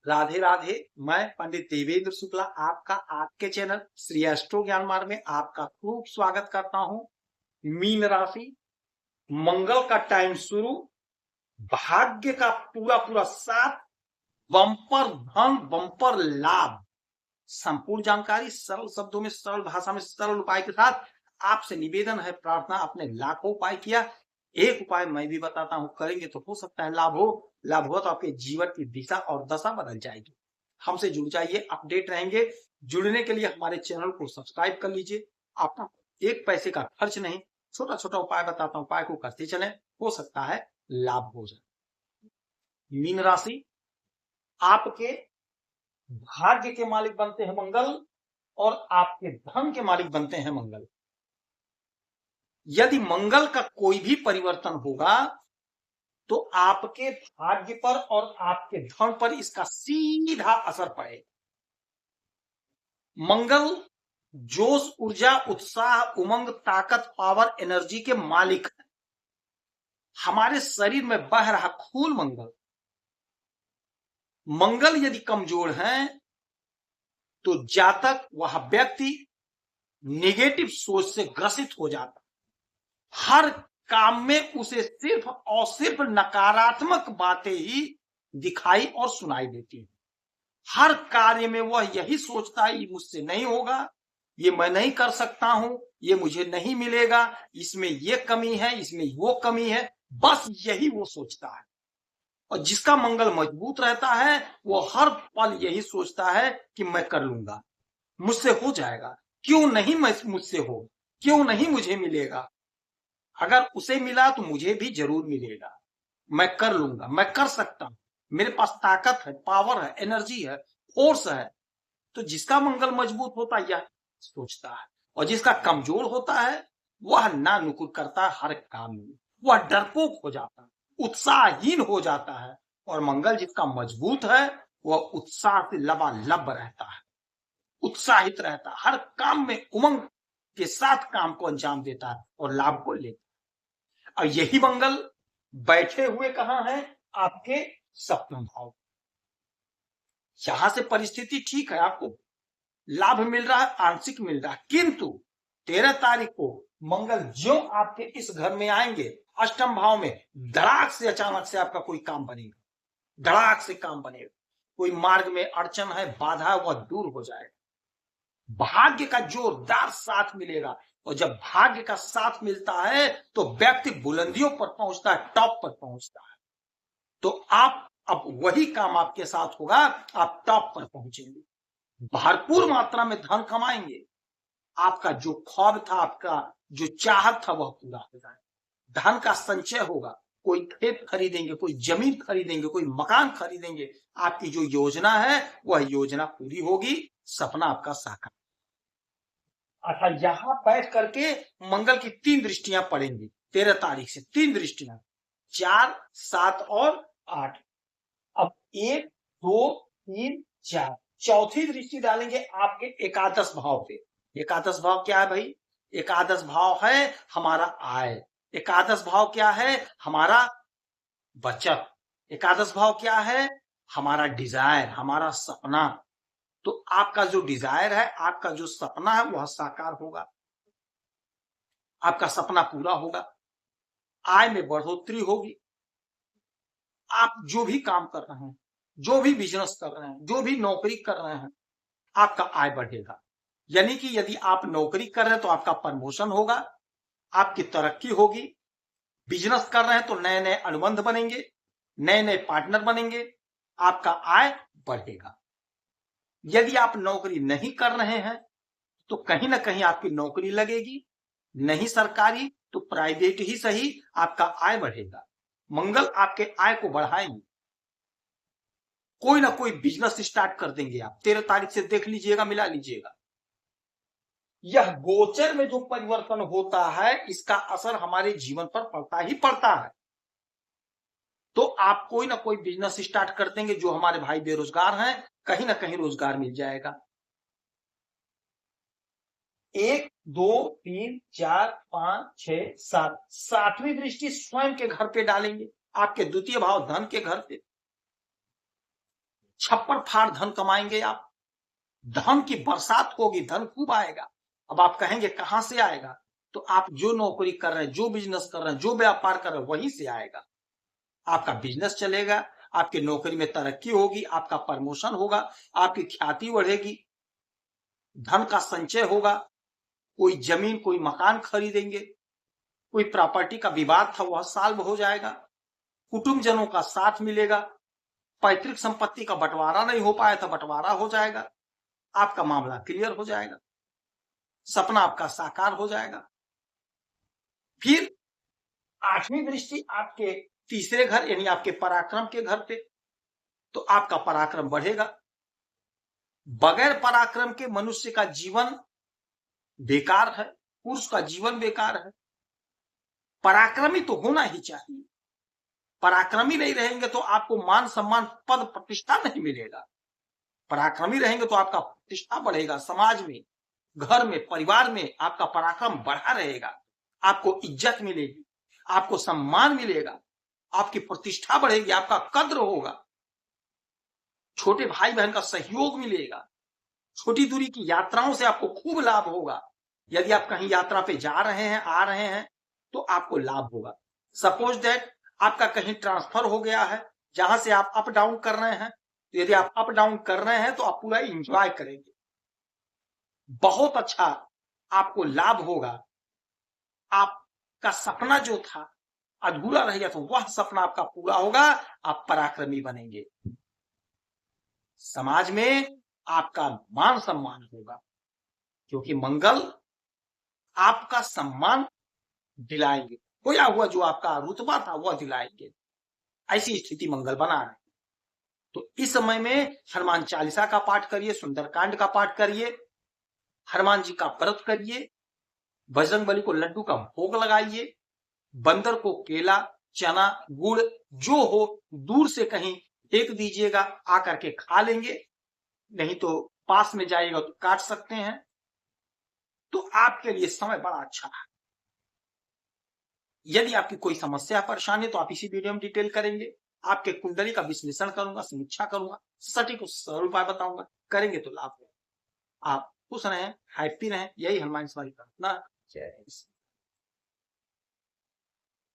राधे राधे। मैं पंडित देवेंद्र शुक्ला आपका आपके चैनल श्री एस्ट्रो ज्ञान मार्ग में आपका खूब स्वागत करता हूं। मीन राशि, मंगल का टाइम शुरू, भाग्य का पूरा पूरा साथ, बम्पर धन, बम्पर लाभ। संपूर्ण जानकारी सरल शब्दों में, सरल भाषा में, सरल उपाय के साथ आपसे निवेदन है, प्रार्थना। आपने लाखों उपाय किया, एक उपाय मैं भी बताता हूं, करेंगे तो हो सकता है लाभ हो। लाभ हो तो आपके जीवन की दिशा और दशा बदल जाएगी। हमसे जुड़ जाइए, अपडेट रहेंगे। जुड़ने के लिए हमारे चैनल को सब्सक्राइब कर लीजिए। आपका एक पैसे का खर्च नहीं, छोटा छोटा उपाय बताता हूं, उपाय को करते चलें, हो सकता है लाभ हो जाए। मीन राशि, आपके भाग्य के मालिक बनते हैं मंगल और आपके धन के मालिक बनते हैं मंगल। यदि मंगल का कोई भी परिवर्तन होगा तो आपके भाग्य पर और आपके धन पर इसका सीधा असर पड़ेगा। मंगल जोश, ऊर्जा, उत्साह, उमंग, ताकत, पावर, एनर्जी के मालिक है। हमारे शरीर में बह रहा खून मंगल। मंगल यदि कमजोर है तो जातक, वह व्यक्ति नेगेटिव सोच से ग्रसित हो जाता। हर काम में उसे सिर्फ और सिर्फ नकारात्मक बातें ही दिखाई और सुनाई देती हैं। हर कार्य में वह यही सोचता है, ये मुझसे नहीं होगा, ये मैं नहीं कर सकता हूं, ये मुझे नहीं मिलेगा, इसमें ये कमी है, इसमें वो कमी है, बस यही वो सोचता है। और जिसका मंगल मजबूत रहता है वो हर पल यही सोचता है कि मैं कर लूंगा, मुझसे हो जाएगा, क्यों नहीं मुझसे हो, क्यों नहीं मुझे मिलेगा, अगर उसे मिला तो मुझे भी जरूर मिलेगा, मैं कर लूंगा, मैं कर सकता हूं, मेरे पास ताकत है, पावर है, एनर्जी है, फोर्स है। तो जिसका मंगल मजबूत होता है यह सोचता है, और जिसका कमजोर होता है वह ना नुकुर करता है, हर काम में वह डरपोक हो जाता है, उत्साहहीन हो जाता है। और मंगल जिसका मजबूत है वह उत्साह से लबालब रहता है, उत्साहित रहता है, हर काम में उमंग के साथ काम को अंजाम देता है और लाभ को लेता है। और यही मंगल बैठे हुए कहां है? आपके सप्तम भाव। यहां से परिस्थिति ठीक है, आपको लाभ मिल रहा है, आंशिक मिल रहा है, किंतु 13 तारीख को मंगल जो आपके इस घर में आएंगे, अष्टम भाव में, धड़ाक से अचानक से आपका कोई काम बनेगा, धड़ाक से काम बनेगा। कोई मार्ग में अड़चन है, बाधा है, वह दूर हो जाएगा। भाग्य का जोरदार साथ मिलेगा, और जब भाग्य का साथ मिलता है तो व्यक्ति बुलंदियों पर पहुंचता है, टॉप पर पहुंचता है। तो आप अब वही काम आपके साथ होगा, आप टॉप पर पहुंचेंगे, भरपूर मात्रा में धन कमाएंगे। आपका जो ख्वाब था, आपका जो चाहत था वह पूरा हो जाए, धन का संचय होगा, कोई खेत खरीदेंगे, कोई जमीन खरीदेंगे, कोई मकान खरीदेंगे। आपकी जो योजना है वह योजना पूरी होगी, सपना आपका साकार। अच्छा, यहां बैठ करके मंगल की 3 दृष्टियां पड़ेंगी 13 तारीख से, 3 दृष्टियां, 4, 7 और 8। अब 1, 2, 3, 4, चौथी दृष्टि डालेंगे आपके एकादश भाव पे। एकादश भाव क्या है भाई? एकादश भाव है हमारा आय। एकादश भाव क्या है? हमारा बचत। एकादश भाव क्या है? हमारा डिजायर, हमारा सपना। तो आपका जो डिजायर है, आपका जो सपना है वह साकार होगा, आपका सपना पूरा होगा, आय में बढ़ोतरी होगी। आप जो भी काम कर रहे हैं, जो भी बिजनेस कर रहे हैं, जो भी नौकरी कर रहे हैं, आपका आय बढ़ेगा। यानी कि यदि आप नौकरी कर रहे हैं तो आपका प्रमोशन होगा, आपकी तरक्की होगी। बिजनेस कर रहे हैं तो नए नए अनुबंध बनेंगे, नए नए पार्टनर बनेंगे, आपका आय बढ़ेगा। यदि आप नौकरी नहीं कर रहे हैं तो कहीं ना कहीं आपकी नौकरी लगेगी, नहीं सरकारी तो प्राइवेट ही सही, आपका आय बढ़ेगा। मंगल आपके आय को बढ़ाएंगे। कोई ना कोई बिजनेस स्टार्ट कर देंगे आप, 13 तारीख से देख लीजिएगा, मिला लीजिएगा। यह गोचर में जो परिवर्तन होता है इसका असर हमारे जीवन पर पड़ता ही पड़ता है। तो आप कोई ना कोई बिजनेस स्टार्ट कर देंगे, जो हमारे भाई बेरोजगार हैं कहीं ना कहीं रोजगार मिल जाएगा। 1, 2, 3, 4, 5, 6, 7, 7वीं दृष्टि स्वयं के घर पे डालेंगे, आपके द्वितीय भाव धन के घर पे। छप्पर फाड़ धन कमाएंगे आप, धन की बरसात होगी, धन खूब आएगा। अब आप कहेंगे कहां से आएगा, तो आप जो नौकरी कर रहे हैं, जो बिजनेस कर रहे हैं, जो व्यापार कर रहे हैं, वहीं से आएगा। आपका बिजनेस चलेगा, आपकी नौकरी में तरक्की होगी, आपका प्रमोशन होगा, आपकी ख्याति बढ़ेगी, धन का संचय होगा, कोई जमीन कोई मकान खरीदेंगे, कोई प्रॉपर्टी का विवाद था वह सॉल्व हो जाएगा, कुटुंबजनों का साथ मिलेगा, पैतृक संपत्ति का बंटवारा नहीं हो पाया था बंटवारा हो जाएगा, आपका मामला क्लियर हो जाएगा, सपना आपका साकार हो जाएगा। फिर आठवीं दृष्टि आपके तीसरे घर यानी आपके पराक्रम के घर पे, तो आपका पराक्रम बढ़ेगा। बगैर पराक्रम के मनुष्य का जीवन बेकार है, पुरुष का जीवन बेकार है। पराक्रमी तो होना ही चाहिए, पराक्रमी नहीं रहेंगे तो आपको मान सम्मान पद प्रतिष्ठा नहीं मिलेगा। पराक्रमी रहेंगे तो आपका प्रतिष्ठा बढ़ेगा, समाज में, घर में, परिवार में आपका पराक्रम बढ़ा रहेगा, आपको इज्जत मिलेगी, आपको सम्मान मिलेगा, आपकी प्रतिष्ठा बढ़ेगी, आपका कद्र होगा, छोटे भाई बहन का सहयोग मिलेगा, छोटी दूरी की यात्राओं से आपको खूब लाभ होगा। यदि आप कहीं यात्रा पे जा रहे हैं, आ रहे हैं, तो आपको लाभ होगा। सपोज दैट आपका कहीं ट्रांसफर हो गया है, जहां से आप अप डाउन कर रहे हैं, तो यदि आप अप डाउन कर रहे हैं तो आप पूरा एंजॉय करेंगे, बहुत अच्छा आपको लाभ होगा। आपका सपना जो था अधूरा रह गया, तो वह सपना आपका पूरा होगा, आप पराक्रमी बनेंगे, समाज में आपका मान सम्मान होगा, क्योंकि मंगल आपका सम्मान दिलाएंगे, खोया हुआ जो आपका रुतबा था वह दिलाएंगे, ऐसी स्थिति मंगल बना रहे। तो इस समय में हनुमान चालीसा का पाठ करिए, सुंदरकांड का पाठ करिए, हनुमान जी का व्रत करिए, बजरंगबली को लड्डू का भोग लगाइए, बंदर को केला, चना, गुड़ जो हो दूर से कहीं फेंक दीजिएगा, आकर के खा लेंगे, नहीं तो पास में जाएगा तो काट सकते हैं। तो आपके लिए समय बड़ा अच्छा है। यदि आपकी कोई समस्या परेशानी है तो आप इसी वीडियो में डिटेल करेंगे, आपके कुंडली का विश्लेषण करूंगा, समीक्षा करूंगा, सटीक सरल उपाय बताऊंगा, करेंगे तो लाभ होगा। आप खुश रहें, हैप्पी रहें, यही हनुमान स्वामी प्रार्थना। जय हिंद।